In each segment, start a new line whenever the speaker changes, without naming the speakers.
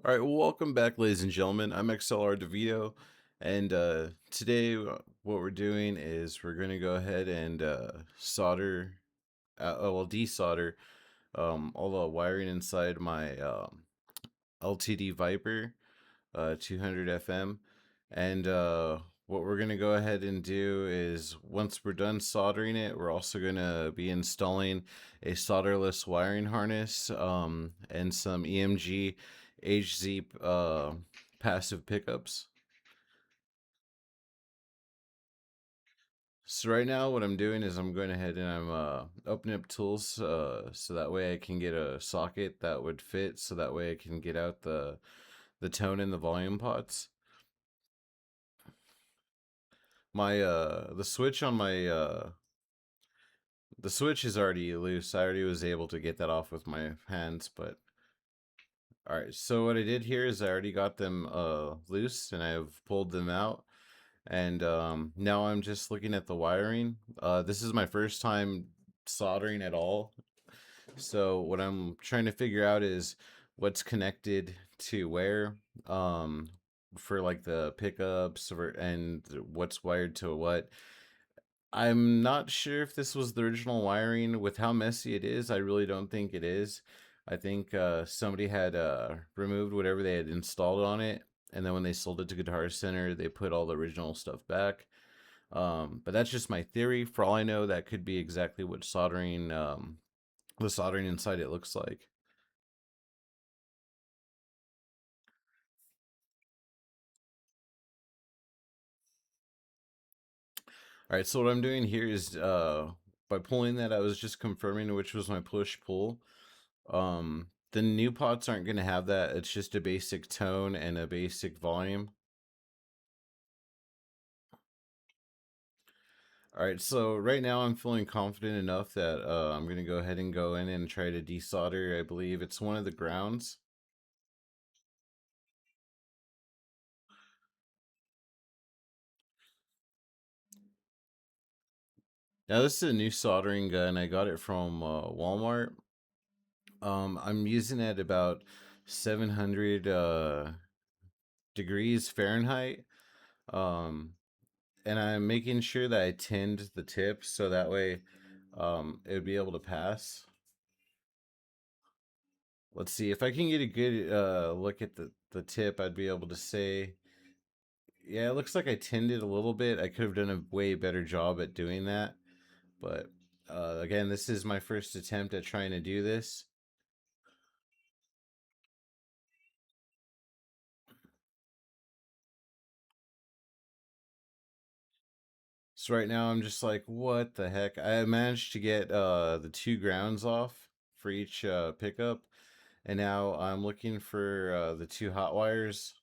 All right, well, welcome back, ladies and gentlemen. I'm XLR DeVito, and today what we're doing is we're going to go ahead and solder, desolder all the wiring inside my LTD Viper 200 FM. And what we're going to go ahead and do is once we're done soldering it, we're also going to be installing a solderless wiring harness and some EMG-HZ passive pickups. So right now what I'm doing is I'm going ahead and I'm opening up tools so that way I can get a socket that would fit, so that way I can get out the tone and the volume pots. My the switch on my the switch is already loose. I already was able to get that off with my hands, but all right. So what I did here is I already got them loose and I've pulled them out. And now I'm just looking at the wiring. This is my first time soldering at all. So what I'm trying to figure out is what's connected to where, um, for like the pickups and what's wired to what. I'm not sure if this was the original wiring. With how messy it is, I really don't think it is. I think somebody had removed whatever they had installed on it, and then when they sold it to Guitar Center, they put all the original stuff back. But that's just my theory. For all I know, that could be exactly what the soldering inside it looks like. All right, so what I'm doing here is by pulling that, I was just confirming which was my push pull. The new pots aren't going to have that. It's just a basic tone and a basic volume. All right, so right now I'm feeling confident enough that I'm going to go ahead and go in and try to desolder. I believe it's one of the grounds. Now this is a new soldering gun. I got it from Walmart. I'm using it at about 700 degrees Fahrenheit. Um, and I'm making sure that I tinned the tip so that way it would be able to pass. Let's see if I can get a good look at the tip. I'd be able to say, yeah, it looks like I tinned it a little bit. I could have done a way better job at doing that, but again, this is my first attempt at trying to do this. So right now I'm just like, what the heck? I managed to get the two grounds off for each pickup, and now I'm looking for the two hot wires.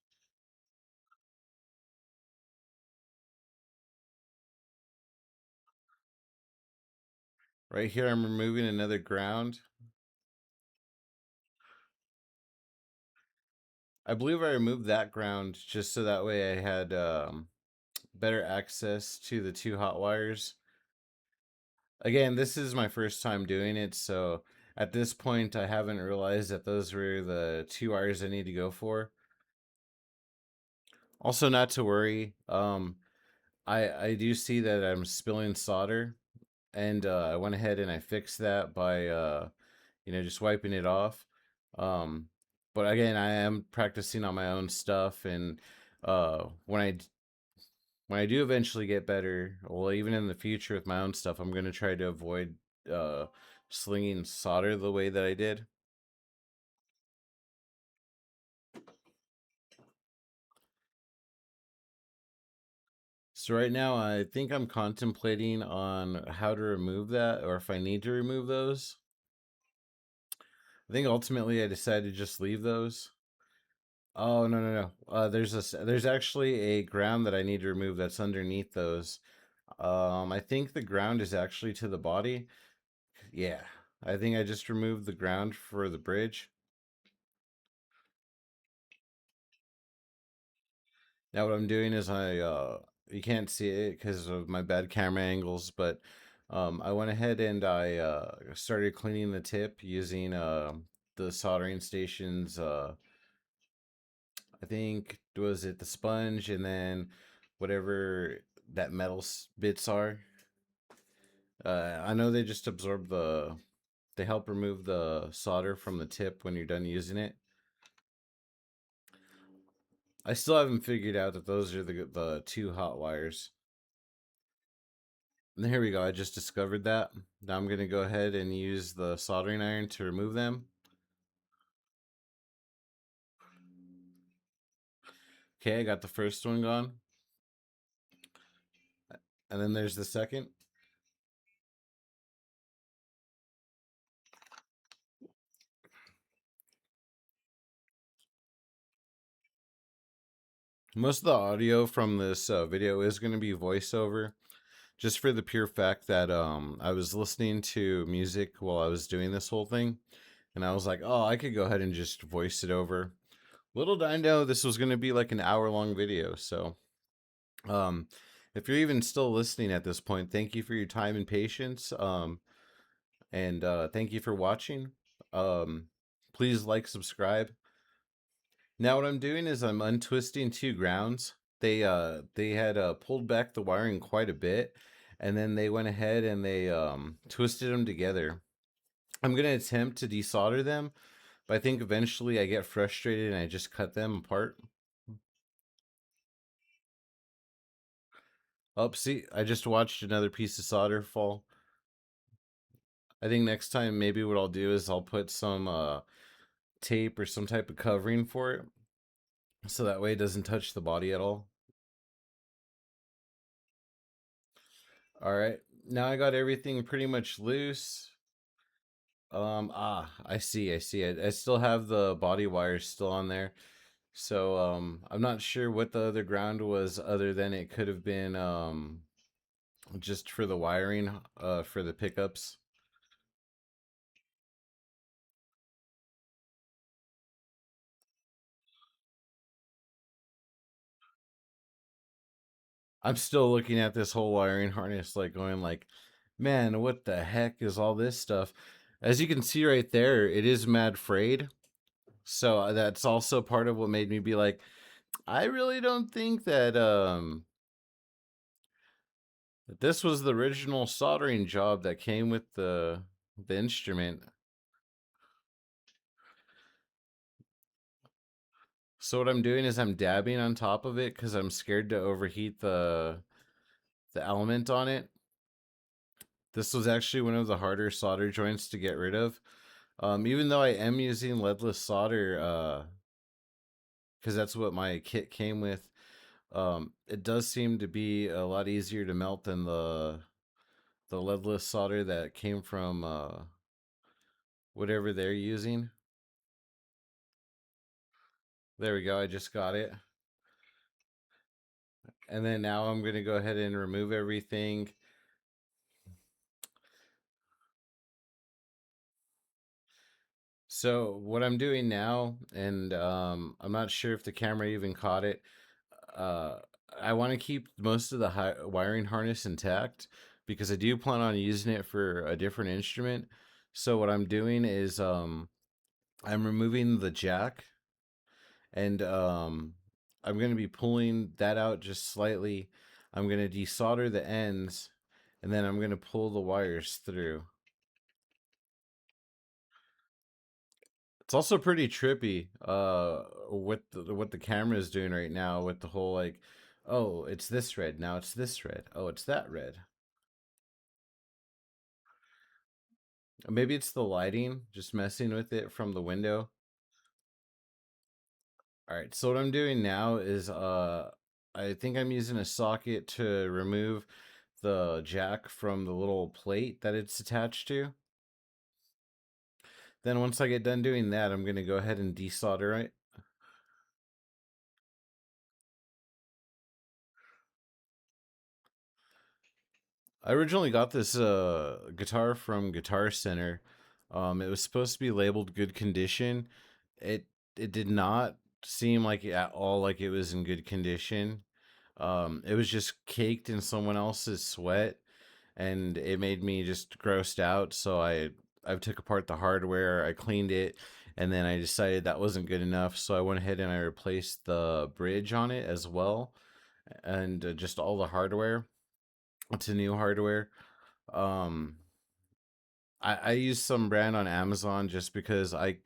Right here I'm removing another ground. I believe I removed that ground just so that way I had better access to the two hot wires. Again, this is my first time doing it, so at this point I haven't realized that those were the two wires I need to go for. Also, not to worry, I do see that I'm spilling solder, and I went ahead and I fixed that by just wiping it off. Um, but again, I am practicing on my own stuff, and when I do eventually get better, well, even in the future with my own stuff, I'm gonna try to avoid uh slinging solder the way that I did. So right now, I think I'm contemplating on how to remove that, or if I need to remove those. I think ultimately I decided to just leave those. Oh, no, no, no. There's actually a ground that I need to remove that's underneath those. I think the ground is actually to the body. Yeah. I think I just removed the ground for the bridge. Now what I'm doing is you can't see it because of my bad camera angles, but I went ahead and I started cleaning the tip using the soldering stations I think was it the sponge and then whatever that metal bits are. I know they just absorb they help remove the solder from the tip when you're done using it. I still haven't figured out that those are the two hot wires. And here we go. I just discovered that. Now I'm going to go ahead and use the soldering iron to remove them. Okay, I got the first one gone. And then there's the second. Most of the audio from this video is going to be voiceover, just for the pure fact that I was listening to music while I was doing this whole thing, and I was like, oh, I could go ahead and just voice it over. Little did I know this was going to be like an hour-long video, so um, if you're even still listening at this point, thank you for your time and patience, and thank you for watching. Um, Please like, subscribe. Now what I'm doing is I'm untwisting two grounds. They had pulled back the wiring quite a bit, and then they went ahead and they twisted them together. I'm gonna attempt to desolder them, but I think eventually I get frustrated and I just cut them apart. Oh, see, I just watched another piece of solder fall. I think next time maybe what I'll do is I'll put some tape or some type of covering for it, so that way it doesn't touch the body at all. All right, now I got everything pretty much loose. I see. I still have the body wires still on there. So, I'm not sure what the other ground was other than it could have been, just for the wiring, for the pickups. I'm still looking at this whole wiring harness, like going like, man, what the heck is all this stuff? As you can see right there, it is mad frayed. So that's also part of what made me be like, I really don't think that, this was the original soldering job that came with the instrument. So what I'm doing is I'm dabbing on top of it because I'm scared to overheat the element on it. This was actually one of the harder solder joints to get rid of. Even though I am using leadless solder, because that's what my kit came with, it does seem to be a lot easier to melt than the leadless solder that came from whatever they're using. There we go. I just got it. And then now I'm going to go ahead and remove everything. So what I'm doing now, and I'm not sure if the camera even caught it, uh, I want to keep most of the wiring harness intact because I do plan on using it for a different instrument. So what I'm doing is I'm removing the jack, and I'm going to be pulling that out just slightly. I'm going to desolder the ends, and then I'm going to pull the wires through. It's also pretty trippy, with what the camera is doing right now with the whole like, oh, it's this red, now it's this red, oh, it's that red. Maybe it's the lighting just messing with it from the window. All right, so what I'm doing now is I think I'm using a socket to remove the jack from the little plate that it's attached to. Then once I get done doing that, I'm going to go ahead and desolder it. I originally got this guitar from Guitar Center. It was supposed to be labeled good condition. It it did not seem like at all like it was in good condition. It was just caked in someone else's sweat, and it made me just grossed out. So I took apart the hardware. I cleaned it. and then I decided that wasn't good enough, so I went ahead and I replaced the bridge on it as well, and just all the hardware to new hardware. Um, I used some brand on Amazon just because I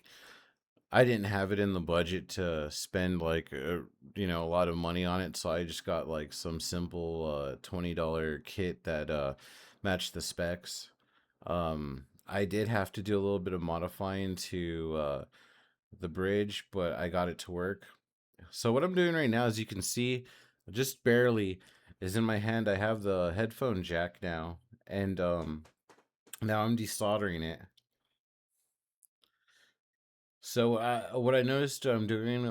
didn't have it in the budget to spend like a lot of money on it, so I just got like some simple $20 kit that matched the specs. I did have to do a little bit of modifying to the bridge, but I got it to work. So what I'm doing right now, as you can see, just barely is in my hand. I have the headphone jack now, and now I'm desoldering it. So what I noticed I'm doing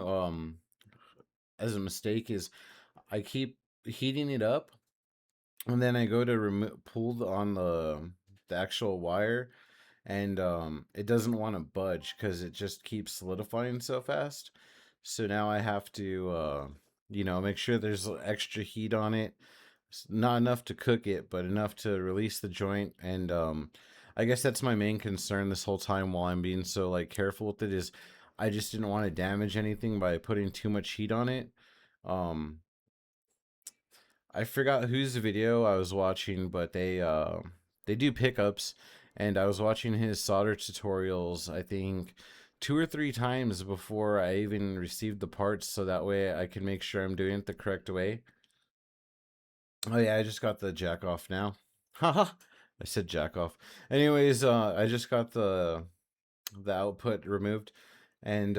as a mistake is I keep heating it up, and then I go to pull on the actual wire, and it doesn't want to budge because it just keeps solidifying so fast. So now I have to make sure there's extra heat on it. Not enough to cook it, but enough to release the joint. And I guess that's my main concern this whole time while I'm being so like careful with it is I just didn't want to damage anything by putting too much heat on it. Um, I forgot whose video I was watching, but they do pickups, and I was watching his solder tutorials. I think 2 or 3 times before I even received the parts, so that way I can make sure I'm doing it the correct way. Oh yeah, I just got the jack off now. Haha, I said jack off. Anyways, I just got the output removed, and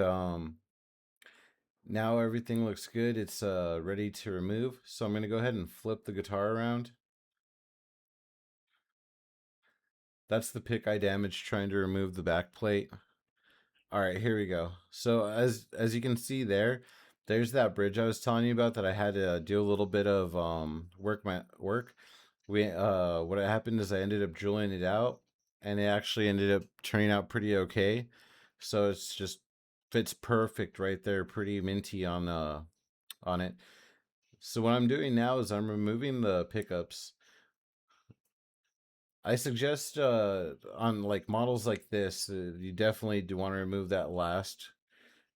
now everything looks good. It's ready to remove. So I'm gonna go ahead and flip the guitar around. That's the pick I damaged trying to remove the back plate. All right, here we go. So as you can see there's that bridge I was telling you about that I had to do a little bit of work. What happened is I ended up drilling it out, and it actually ended up turning out pretty okay. So it's just fits perfect right there, pretty minty on it. So what I'm doing now is I'm removing the pickups. I suggest on like models like this, you definitely do want to remove that last,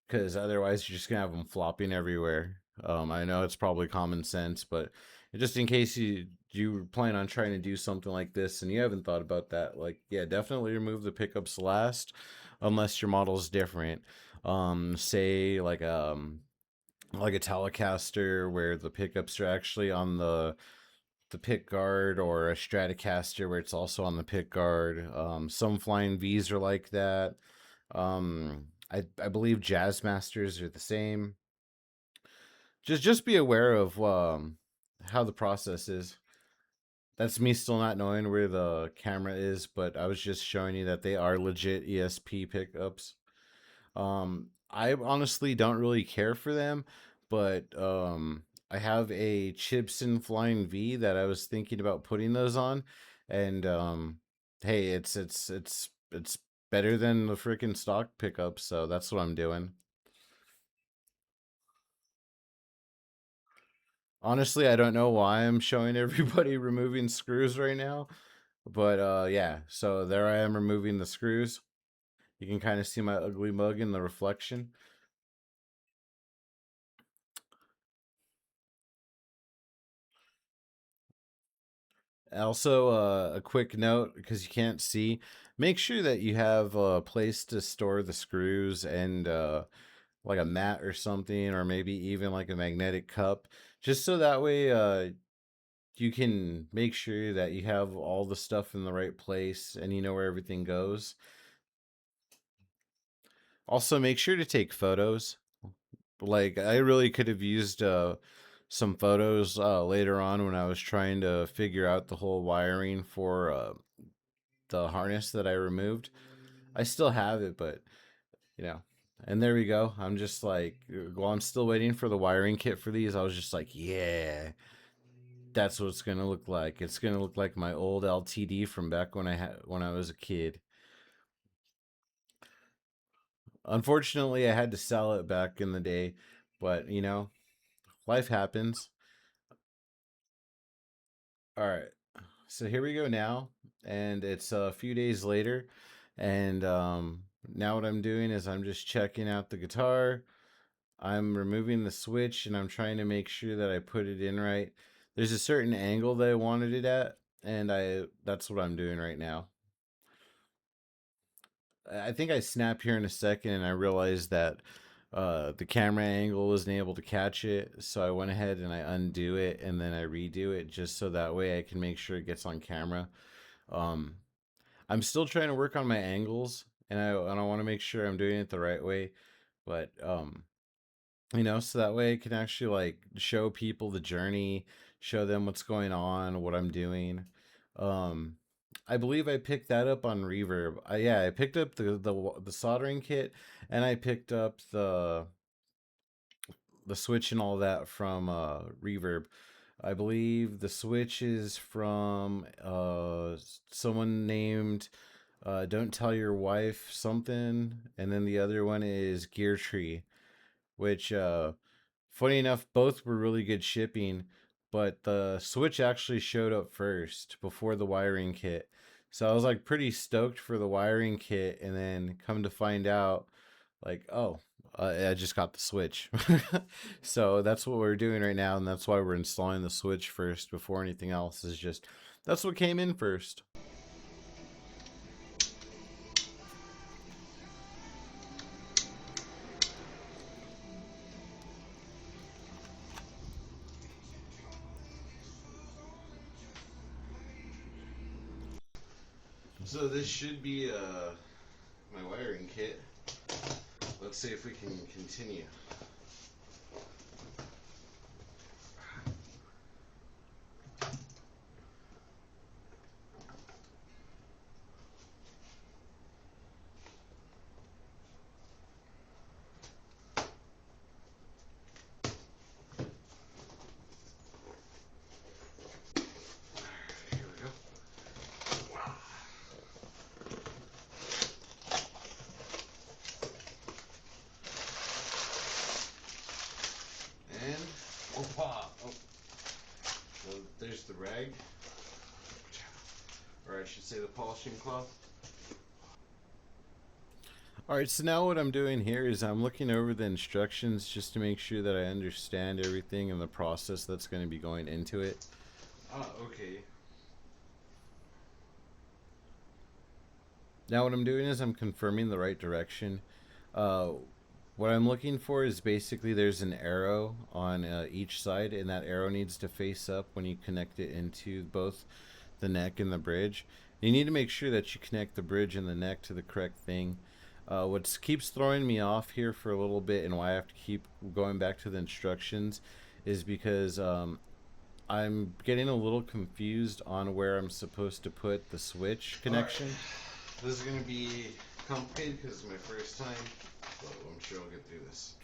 because otherwise you're just gonna have them flopping everywhere. I know it's probably common sense, but just in case you plan on trying to do something like this and you haven't thought about that, like yeah, definitely remove the pickups last, unless your model's different. Say like a Telecaster where the pickups are actually on the pick guard, or a Stratocaster where it's also on the pick guard. Some flying V's are like that. I believe Jazz Masters are the same. Just be aware of how the process is. That's me still not knowing where the camera is, but I was just showing you that they are legit ESP pickups. I honestly don't really care for them, but I have a Chibson Flying V that I was thinking about putting those on, and hey, it's better than the freaking stock pickup, so that's what I'm doing. Honestly, I don't know why I'm showing everybody removing screws right now, but yeah, so there I am removing the screws. You can kind of see my ugly mug in the reflection. Also, a quick note, because you can't see, make sure that you have a place to store the screws, and like a mat or something, or maybe even like a magnetic cup, just so that way you can make sure that you have all the stuff in the right place and you know where everything goes. Also, make sure to take photos. Like, I really could have used some photos later on when I was trying to figure out the whole wiring for the harness that I removed. I still have it, but you know. And there we go. I'm just like, while I'm still waiting for the wiring kit for these, I was just like, yeah, that's what it's gonna look like. It's gonna look like my old LTD from back when I was a kid. Unfortunately, I had to sell it back in the day, but life happens. All right, so here we go now, and it's a few days later, and Now what I'm doing is I'm just checking out the guitar. I'm removing the switch and I'm trying to make sure that I put it in right. There's a certain angle that I wanted it at, and that's what I'm doing right now. I think I snap here in a second and I realized that the camera angle wasn't able to catch it, so I went ahead and I undo it and then I redo it just so that way I can make sure it gets on camera. Um, I'm still trying to work on my angles, and I want to make sure I'm doing it the right way, but so that way I can actually like show people the journey, show them what's going on, what I'm doing. Um, I believe I picked that up on Reverb. Yeah, I picked up the soldering kit, and I picked up the switch and all that from Reverb. I believe the switch is from someone named Don't Tell Your Wife something, and then the other one is Gear Tree, which funny enough, both were really good shipping, but the Switch actually showed up first before the wiring kit. So I was like pretty stoked for the wiring kit, and then come to find out, like, oh, I just got the Switch. So that's what we're doing right now, and that's why we're installing the Switch first before anything else. Is just that's what came in first. So this should be my wiring kit. Let's see if we can continue. Here we go. And oh, so there's the rag, or I should say the polishing cloth. All right, so now what I'm doing here is I'm looking over the instructions just to make sure that I understand everything and the process that's going to be going into it. Okay. Now what I'm doing is I'm confirming the right direction. Uh, what I'm looking for is basically there's an arrow on each side, and that arrow needs to face up when you connect it into both the neck and the bridge. You need to make sure that you connect the bridge and the neck to the correct thing. What keeps throwing me off here for a little bit, and why I have to keep going back to the instructions, is because I'm getting a little confused on where I'm supposed to put the switch connection. Right. This is going to be complicated because it's my first time, but I'm sure I'll get through this.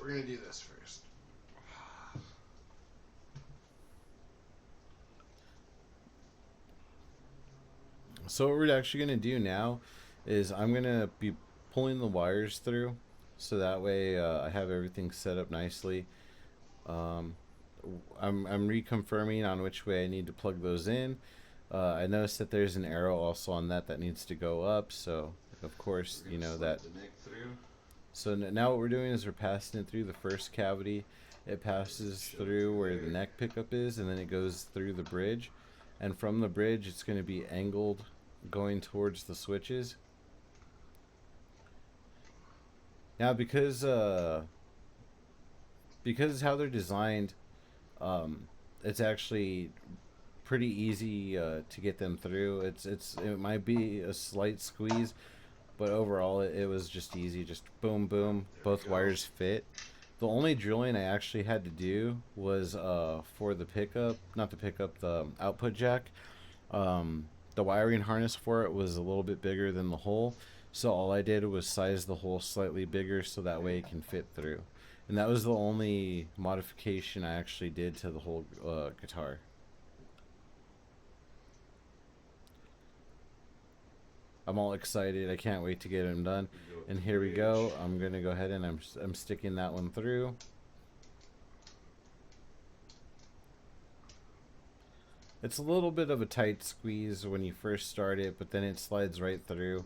We're going to do this first. So what we're actually going to do now is I'm going to be pulling the wires through, so that way I have everything set up nicely. Um, I'm reconfirming on which way I need to plug those in. I noticed that there's an arrow also on that needs to go up, so of course you know that. The neck through. So now what we're doing is we're passing it through the first cavity. It passes through where the neck pickup is, and then it goes through the bridge. And from the bridge, it's going to be angled going towards the switches. Now, because how they're designed, it's actually pretty easy to get them through. It might be a slight squeeze, but overall it was just easy. Just boom, boom, both wires fit. The only drilling I actually had to do was for the pickup, not the pickup, the output jack. The wiring harness for it was a little bit bigger than the hole, so all I did was size the hole slightly bigger so that way it can fit through. And that was the only modification I actually did to the whole guitar. I'm all excited. I can't wait to get them done. And here we go. I'm going to go ahead and I'm sticking that one through. It's a little bit of a tight squeeze when you first start it, but then it slides right through.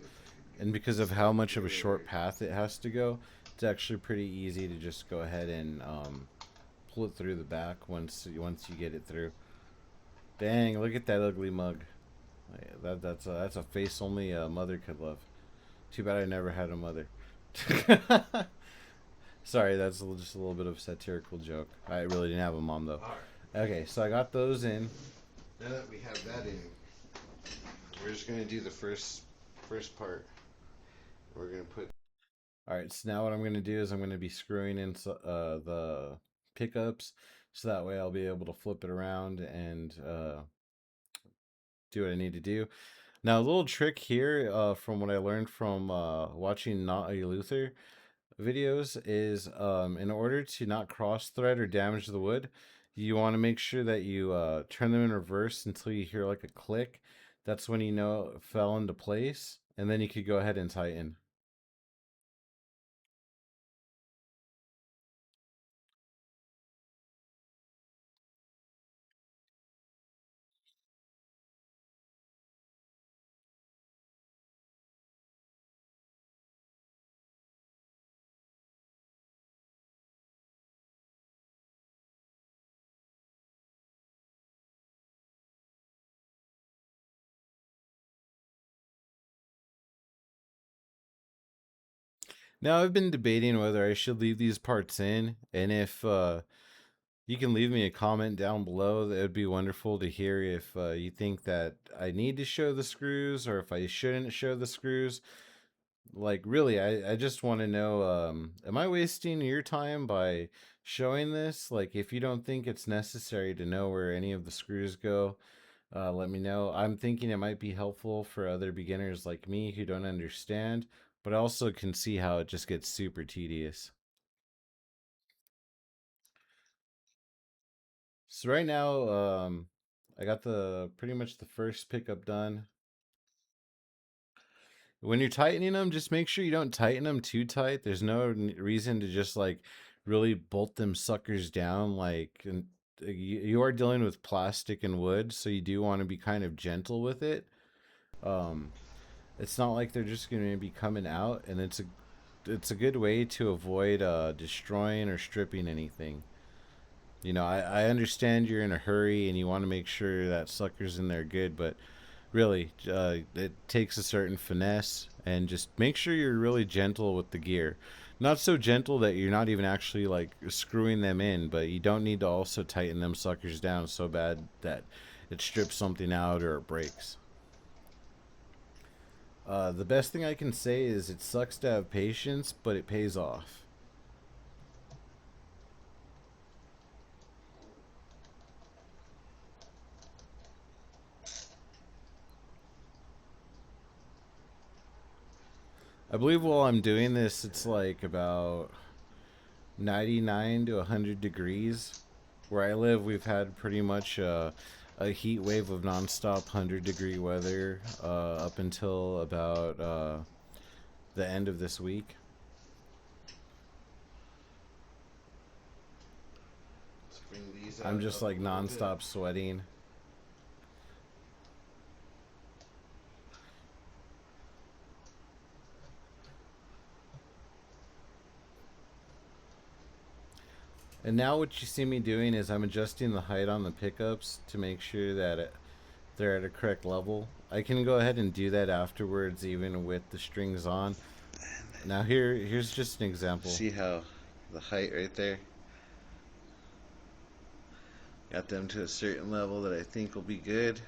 and because of how much of a short path it has to go, it's actually pretty easy to just go ahead and pull it through the back once you get it through. Dang, look at that ugly mug. That's a face only a mother could love. Too bad I never had a mother. Sorry, that's just a little bit of a satirical joke. I really didn't have a mom though. Okay, so I got those in. Now that we have that in, we're just gonna do the first part. We're gonna put. All right, so now what I'm gonna do is I'm gonna be screwing in the pickups, so that way I'll be able to flip it around and do what I need to do. Now, a little trick here, from what I learned from watching Not a Luther videos, is in order to not cross thread or damage the wood, you want to make sure that you turn them in reverse until you hear like a click. That's when you know it fell into place, and then you could go ahead and tighten. Now, I've been debating whether I should leave these parts in, and if you can leave me a comment down below. That would be wonderful to hear if you think that I need to show the screws or if I shouldn't show the screws. Like, really, I just want to know, am I wasting your time by showing this? Like, if you don't think it's necessary to know where any of the screws go, let me know. I'm thinking it might be helpful for other beginners like me who don't understand, but I also can see how it just gets super tedious. So right now, I got the pretty much the first pickup done. When you're tightening them, just make sure you don't tighten them too tight. There's no reason to just like really bolt them suckers down. Like, and you are dealing with plastic and wood, so you do want to be kind of gentle with it. Um, it's not like they're just going to be coming out, and it's a good way to avoid destroying or stripping anything. You know, I understand you're in a hurry and you want to make sure that sucker's in there good, but really, it takes a certain finesse, and just make sure you're really gentle with the gear. Not so gentle that you're not even actually like screwing them in, but you don't need to also tighten them suckers down so bad that it strips something out or it breaks. The best thing I can say is it sucks to have patience, but it pays off. I believe while I'm doing this, it's like about 99 to 100 degrees. Where I live, we've had pretty much a heat wave of nonstop 100-degree weather up until about the end of this week. I'm just like nonstop sweating. And now what you see me doing is I'm adjusting the height on the pickups to make sure that they're at a correct level. I can go ahead and do that afterwards even with the strings on. Now here's just an example. See how the height right there? Got them to a certain level that I think will be good.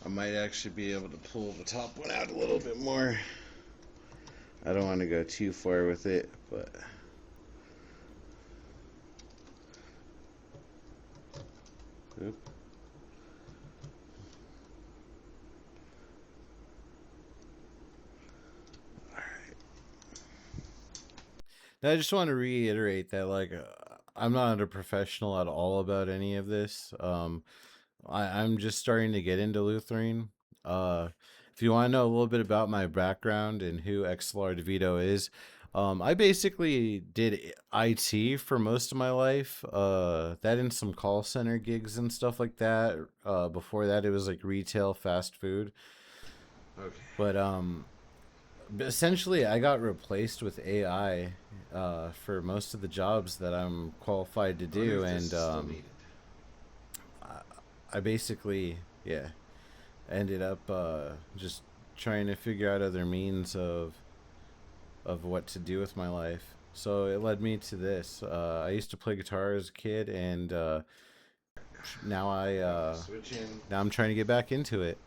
I might actually be able to pull the top one out a little bit more. I don't want to go too far with it, but oop. Now, I just want to reiterate that, like, I'm not a professional at all about any of this. I'm just starting to get into Lutheran. If you want to know a little bit about my background and who XLR DeVito is, I basically did IT for most of my life. That and some call center gigs and stuff like that. Before that, it was like retail, fast food.
Okay.
But essentially, I got replaced with AI for most of the jobs that I'm qualified to
I wonder
do,
if this
and
is still needed.
I basically, yeah, ended up just trying to figure out other means of what to do with my life. So it led me to this. I used to play guitar as a kid, and now I
Now switch in.
now I'm trying to get back into it.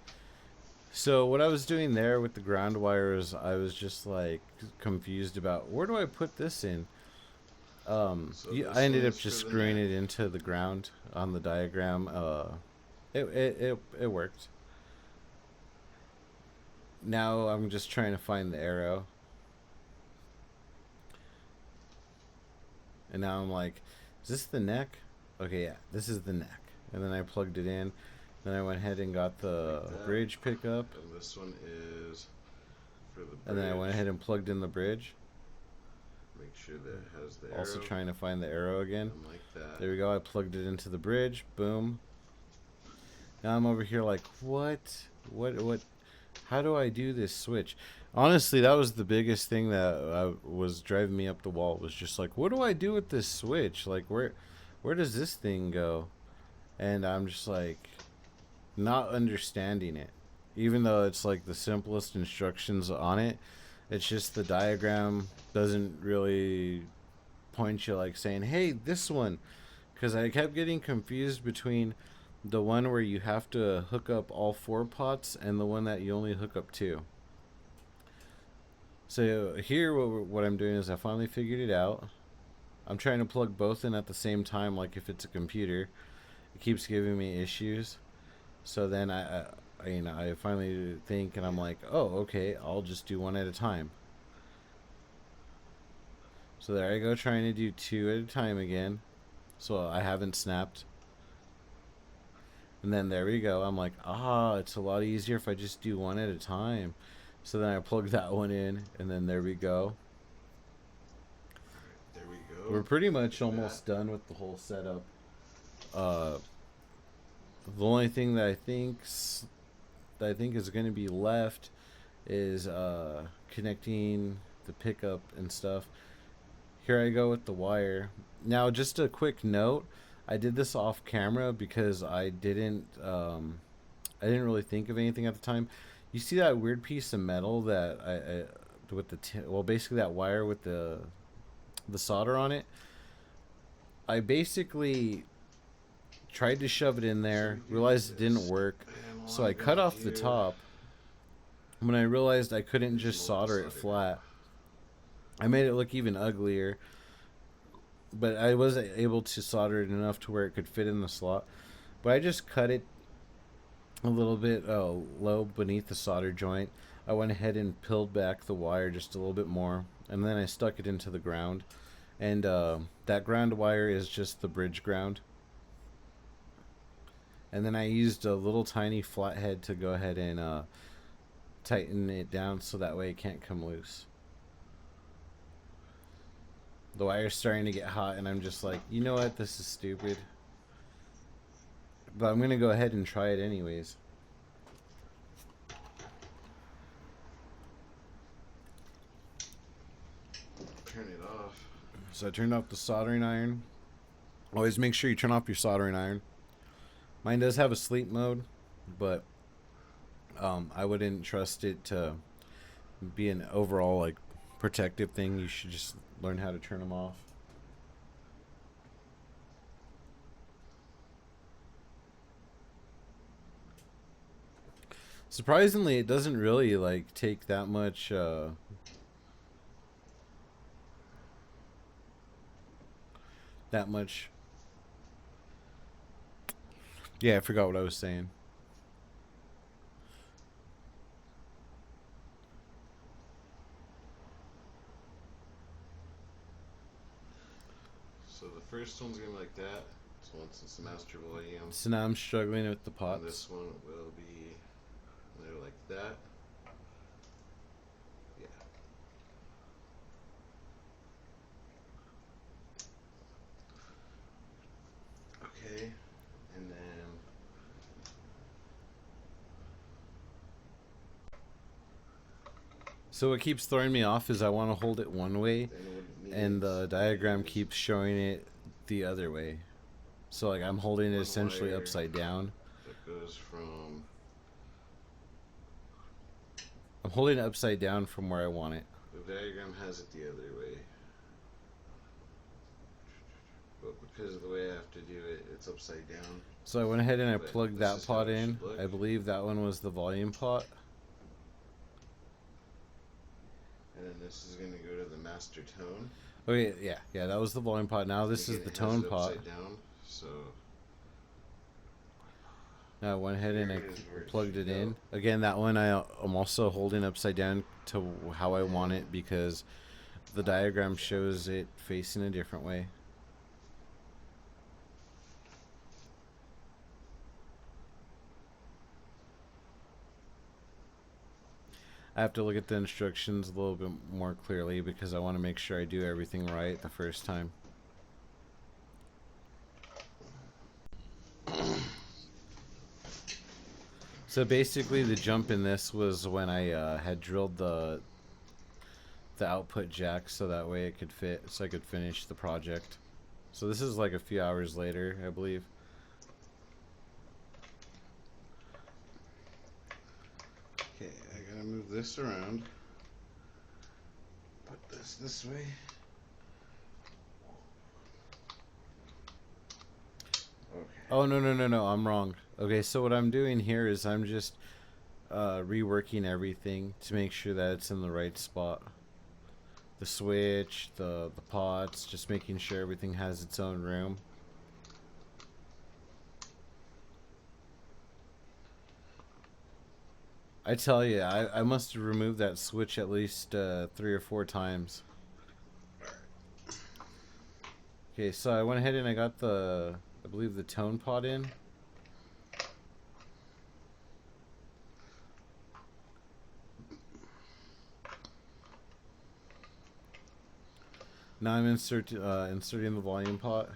So what I was doing there with the ground wires, I was just like confused about where do I put this in.
So
I
this
ended
one
up
is
just
for the
screwing
neck.
it into the ground on the diagram. It worked. Now I'm just trying to find the arrow, and now I'm like, is this the neck? Okay, yeah, this is the neck. And then I plugged it in. Then I went ahead and got the
Like that.
bridge pickup,
And this one is for the
and then I went
bridge.
ahead and plugged in the bridge.
Make sure that it has the
Also
arrow.
trying to find the arrow again.
And like that.
There we go. I plugged it into the bridge. Boom. Now I'm over here like, what? What? How do I do this switch? Honestly, that was the biggest thing that was driving me up the wall. Was just like, what do I do with this switch? Like, where does this thing go? And I'm just like, not understanding it. Even though it's like the simplest instructions on it, it's just the diagram doesn't really point you like saying, hey, this one. Because I kept getting confused between the one where you have to hook up all four pots and the one that you only hook up two. So here, what I'm doing is I finally figured it out. I'm trying to plug both in at the same time, like if it's a computer. It keeps giving me issues. So then I finally think, and I'm like, oh, okay, I'll just do one at a time. So there I go, trying to do two at a time again. So I haven't snapped. And then there we go. I'm like, it's a lot easier if I just do one at a time. So then I plug that one in, and then there we go.
Alright, there we go.
We're pretty much
Like that.
almost done with the whole setup. Uh, the only thing that I think is going to be left is connecting the pickup and stuff. Here I go with the wire. Now, just a quick note: I did this off camera because I didn't really think of anything at the time. You see that weird piece of metal that I with the well, basically that wire with the solder on it. I basically tried to shove it in
So
there,
we can do
realized it didn't
this.
work,
And while
so I
I'm
cut
going
off the
here,
top. When I realized I couldn't
just
just
mold the
solder it
solder now.
flat, I made it look even uglier. But I was able to solder it enough to where it could fit in the slot. But I just cut it a little bit low beneath the solder joint. I went ahead and peeled back the wire just a little bit more, and then I stuck it into the ground. And that ground wire is just the bridge ground. And then I used a little tiny flathead to go ahead and tighten it down so that way it can't come loose. The wire's starting to get hot, and I'm just like, you know what? This is stupid. But I'm going to go ahead and try it anyways.
Turn it off.
So I turned off the soldering iron. Always make sure you turn off your soldering iron. Mine does have a sleep mode, but I wouldn't trust it to be an overall like protective thing. You should just learn how to turn them off. Surprisingly, it doesn't really like take that much that much. Yeah, I forgot what I was saying.
So the first one's gonna be like that. So once it's the master volume,
So now I'm struggling with the
and
pots.
this one will be there like that. Yeah.
So what keeps throwing me off is I want to hold it one way,
then what it
and
needs
the diagram
is
keeps showing it the other way. So like I'm holding it
one
essentially
wire
upside down.
that goes from
I'm holding it upside down from where I want it.
the diagram has it the other way, but because of the way I have to do it, it's upside down.
So I went ahead and I
But
plugged
this
that
is how
pot
it
in.
should look.
I believe that one was the volume pot.
And then this is going to go to the master tone.
Okay, yeah, that was the volume pot. Now this
Again,
is the
it has
tone
it
pot.
upside down, so
Now I went ahead and I
here is where it
plugged
should
it in.
go.
Again, that one I'm also holding upside down to how I want it because the diagram shows it facing a different way. I have to look at the instructions a little bit more clearly because I want to make sure I do everything right the first time. So basically the jump in this was when I had drilled the output jack so that way it could fit, so I could finish the project. So this is like a few hours later, I believe.
Okay, I gotta move this around. Put this way. Okay.
Oh, no, I'm wrong. Okay, so what I'm doing here is I'm just reworking everything to make sure that it's in the right spot. The switch, the pots, just making sure everything has its own room. I tell you, I must have removed that switch at least 3 or 4 times. Okay, so I went ahead and I got I believe the tone pot in. Now I'm inserting the volume pot.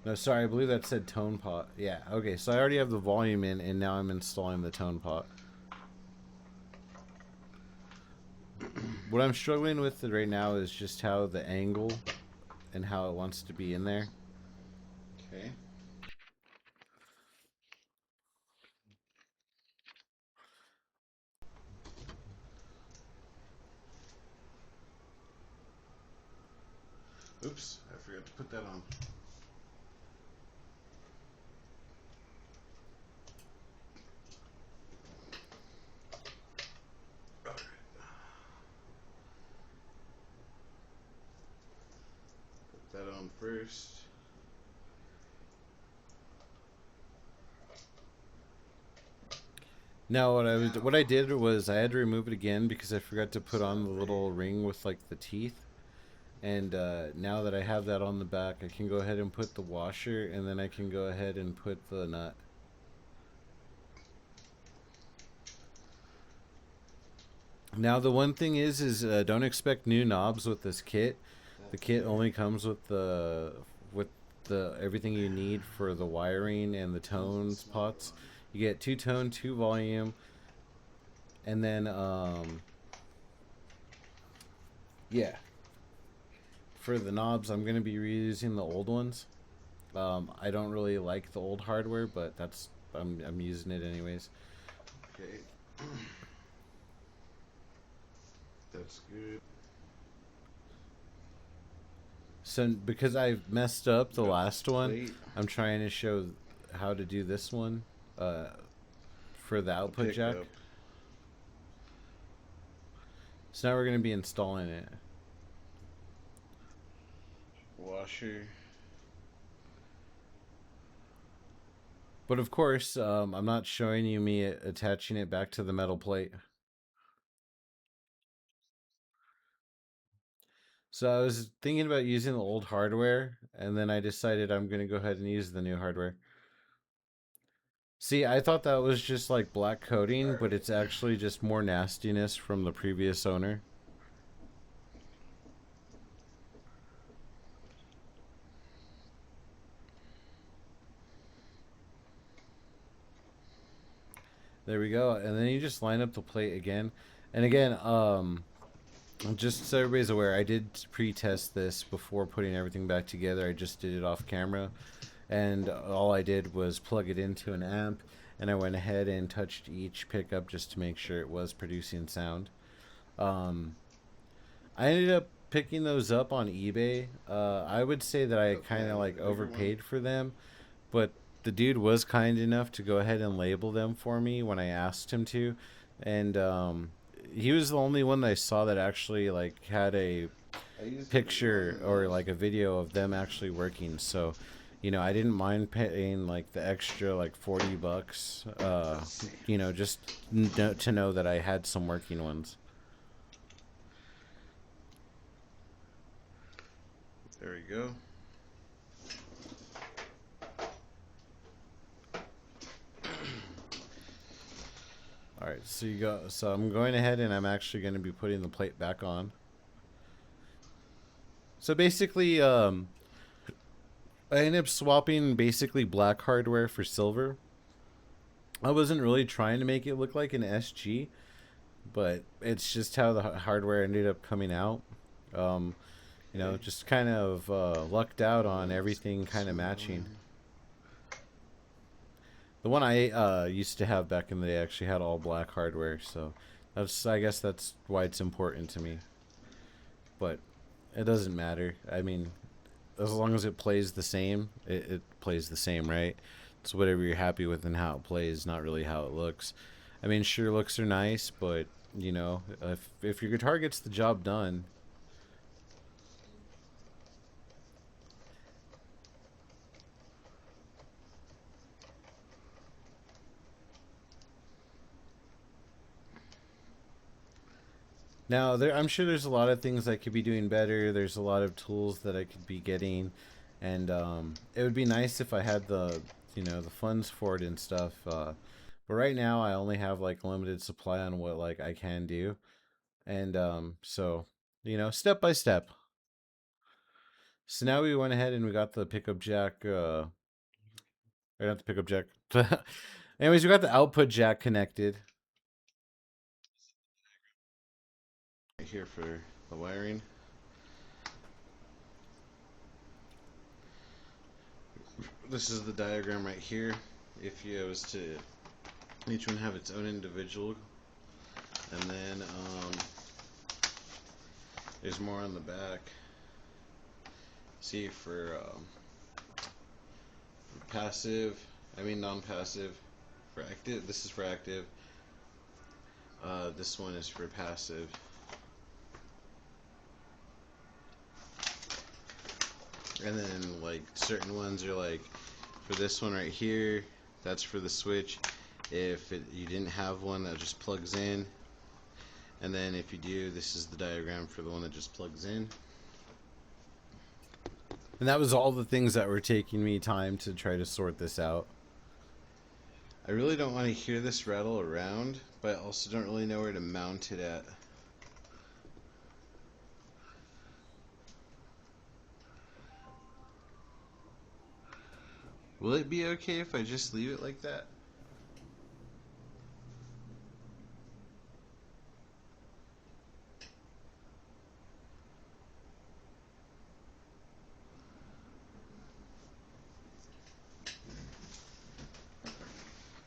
No, sorry, I believe that said tone pot. Yeah, okay, so I already have the volume in, and now I'm installing the tone pot. What I'm struggling with right now is just how the angle and how it wants to be in there.
Okay. Oops, I forgot to put that on. Put that on first.
Now what I did was I had to remove it again because I forgot to put on the little ring with like the teeth. And now that I have that on the back, I can go ahead and put the washer, and then I can go ahead and put the nut. Now the one thing is don't expect new knobs with this kit. The kit only comes with the everything you need for the wiring and the tones pots. You get 2 tone, 2 volume, and then yeah. For the knobs, I'm gonna be reusing the old ones. I don't really like the old hardware, but I'm using it anyways.
Okay. That's good.
So because I messed up the
Got
last
the
one,
plate.
I'm trying to show how to do this one for the output jack.
Pickup.
So now we're going to be installing it.
Washer.
But of course, I'm not showing you me attaching it back to the metal plate. So I was thinking about using the old hardware, and then I decided I'm going to go ahead and use the new hardware. See, I thought that was just like black coating, but it's actually just more nastiness from the previous owner. There we go. And then you just line up the plate again. And again, just so everybody's aware, I did pre-test this before putting everything back together. I just did it off camera. And all I did was plug it into an amp. And I went ahead and touched each pickup just to make sure it was producing sound. Um, I ended up picking those up on eBay. I would say that I
Okay, I
kind of
need
like
the bigger one.
overpaid for them, but the dude was kind enough to go ahead and label them for me when I asked him to, and he was the only one that I saw that actually like had a
I used the bigger one
picture
the
or
most.
like a video of them actually working. So, I didn't mind paying like the extra like $40,
Let's see.
just to know that I had some working ones.
There we go.
All right, so you go. So I'm going ahead and I'm actually going to be putting the plate back on. So basically, I ended up swapping basically black hardware for silver. I wasn't really trying to make it look like an SG, but it's just how the hardware ended up coming out. Um,
Okay.
just kind of lucked out
And
on
then let's
everything
put this
kind of
one
matching.
on.
The one I used to have back in the day actually had all black hardware, so I guess that's why it's important to me. But it doesn't matter. I mean, as long as it plays the same, it plays the same, right? It's whatever you're happy with and how it plays, not really how it looks. I mean, sure, looks are nice, but if your guitar gets the job done. Now, I'm sure there's a lot of things I could be doing better. There's a lot of tools that I could be getting, and it would be nice if I had the funds for it and stuff. But right now, I only have like limited supply on what like I can do, and so step by step. So now we went ahead and we got the pickup jack. Or not the pickup jack. Anyways, we got the output jack connected.
Right here for the wiring. This is the diagram right here. If you was to each one have its own individual, and then there's more on the back. See for passive, I mean non-passive. For active, this is for active. This one is for passive. And then like certain ones are like for this one right here, that's for the switch. If you didn't have one, that just plugs in. And then if you do, this is the diagram for the one that just plugs in.
And that was all the things that were taking me time to try to sort this out.
I really don't want to hear this rattle around, but I also don't really know where to mount it at. Will it be okay if I just leave it like that?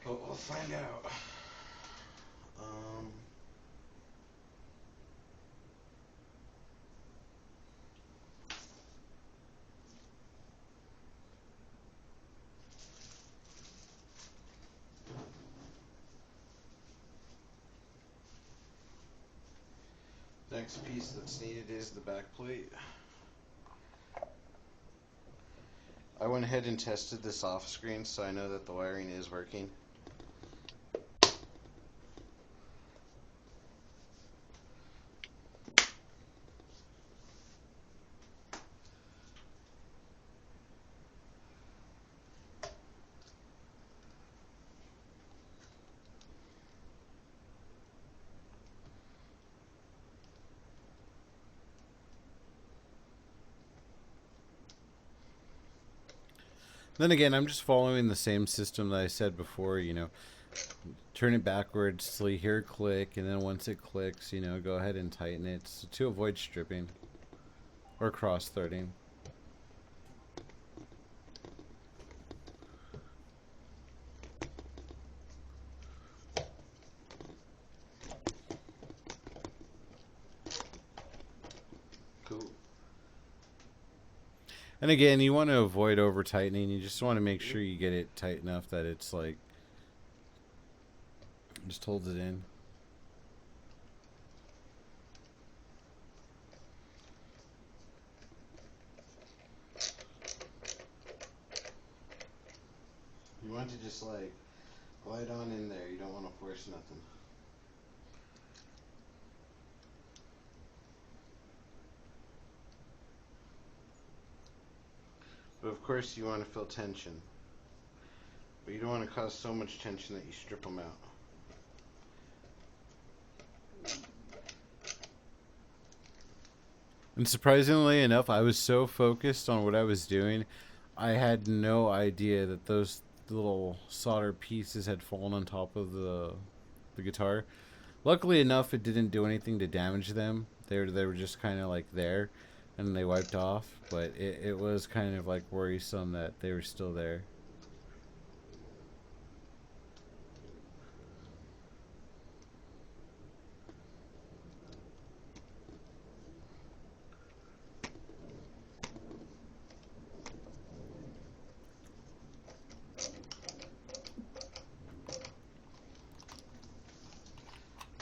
Well, we'll find out. Um, Next piece that's needed is the back plate. I went ahead and tested this off screen so I know that the wiring is working.
Then again, I'm just following the same system that I said before. turn it backwards till you hear it click, and then once it clicks, go ahead and tighten it to avoid stripping or cross-threading.
Cool.
And again, you want to avoid over tightening. You just want to make sure you get it tight enough that it's like just holds it in.
You want to just like glide on in there. You don't want to force nothing. But of course you want to feel tension. But you don't want to cause so much tension that you strip them out.
And surprisingly enough, I was so focused on what I was doing, I had no idea that those little solder pieces had fallen on top of the guitar. Luckily enough, it didn't do anything to damage them. They were just kind of like there, and they wiped off. But it was kind of like worrisome that they were still there.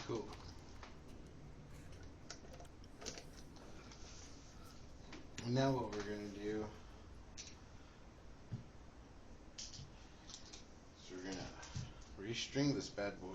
Cool. And now what we're going to do is we're going to restring this bad boy.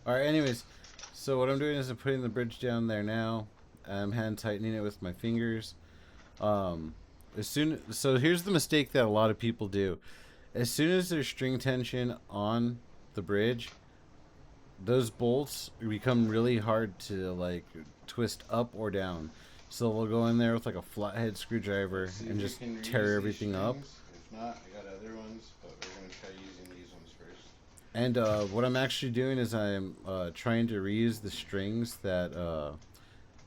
All right. Anyways, so what I'm doing is I'm putting the bridge down there now. I'm hand tightening it with my fingers. So here's the mistake that a lot of people do. As soon as there's string tension on the bridge, those bolts become really hard to like twist up or down. So we'll go in there with like a flathead screwdriver and just tear everything up.
If not, I got other ones, but we're going to try using these ones first.
And what I'm actually doing is I'm trying to reuse the strings that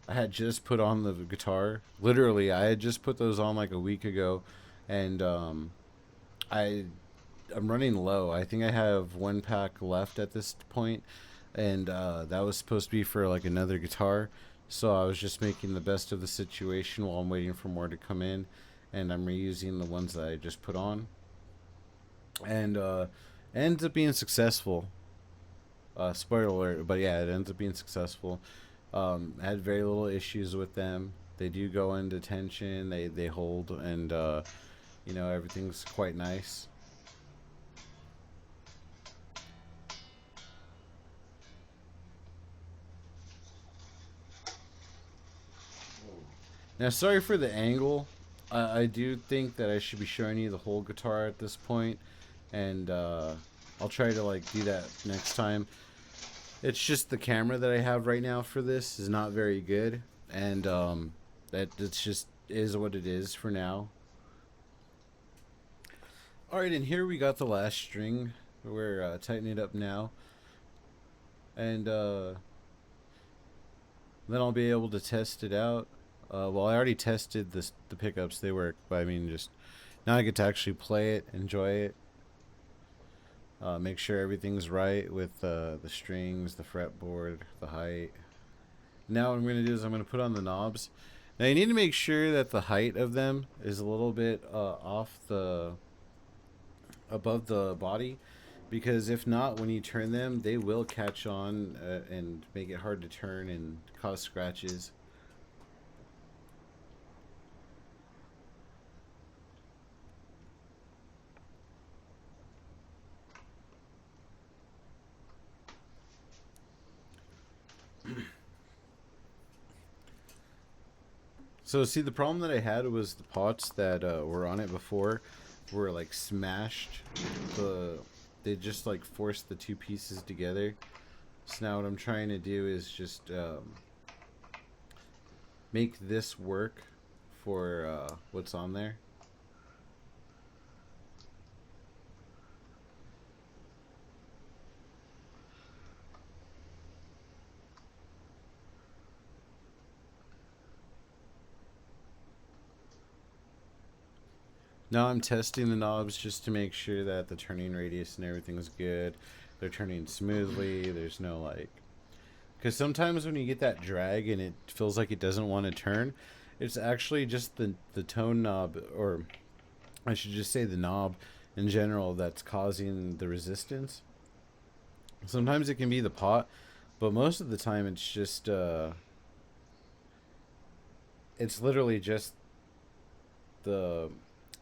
I had just put on the guitar. Literally, I had just put those on like a week ago, and I I'm running low. I think I have one pack left at this point, and that was supposed to be for like another guitar. So I was just making the best of the situation while I'm waiting for more to come in, and I'm reusing the ones that I just put on, and ends up being successful. Spoiler alert, but yeah, it ends up being successful. I had very little issues with them. They do go into tension. They hold, and everything's quite nice. Now, sorry for the angle. I do think that I should be showing you the whole guitar at this point, and I'll try to like do that next time. It's just the camera that I have right now for this is not very good, and that it's just is what it is for now. All right, and here we got the last string. We're tightening it up now, and then I'll be able to test it out. Well, I already tested the pickups; they work. But I mean, just now I get to actually play it, enjoy it, make sure everything's right with the strings, the fretboard, the height. Now what I'm going to do is I'm going to put on the knobs. Now you need to make sure that the height of them is a little bit off the above the body, because if not, when you turn them, they will catch on and make it hard to turn and cause scratches. So see, the problem that I had was the pots that were on it before were like smashed. The They just like forced the two pieces together. So now what I'm trying to do is just make this work for what's on there. Now I'm testing the knobs just to make sure that the turning radius and everything's good. They're turning smoothly. There's no like, because sometimes when you get that drag and it feels like it doesn't want to turn, it's actually just the tone knob, or I should just say the knob in general, that's causing the resistance. Sometimes it can be the pot, but most of the time it's literally just the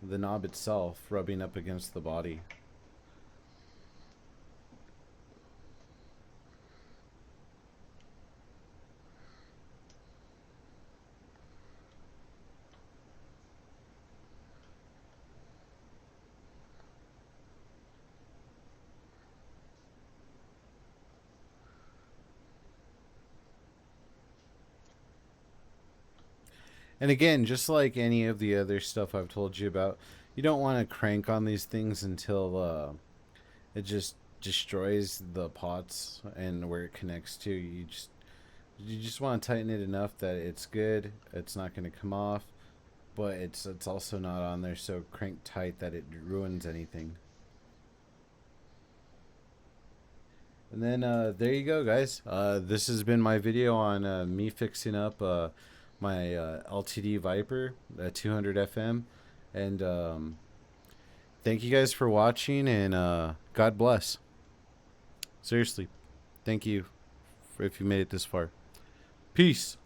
the knob itself rubbing up against the body. And again, just like any of the other stuff I've told you about, you don't want to crank on these things until it just destroys the pots and where it connects to. You just want to tighten it enough that it's good. It's not going to come off, but it's also not on there so cranked tight that it ruins anything. And then there you go, guys. This has been my video on me fixing up my LTD Viper, 200 FM. And thank you guys for watching, and God bless. Seriously, thank you if you made it this far. Peace.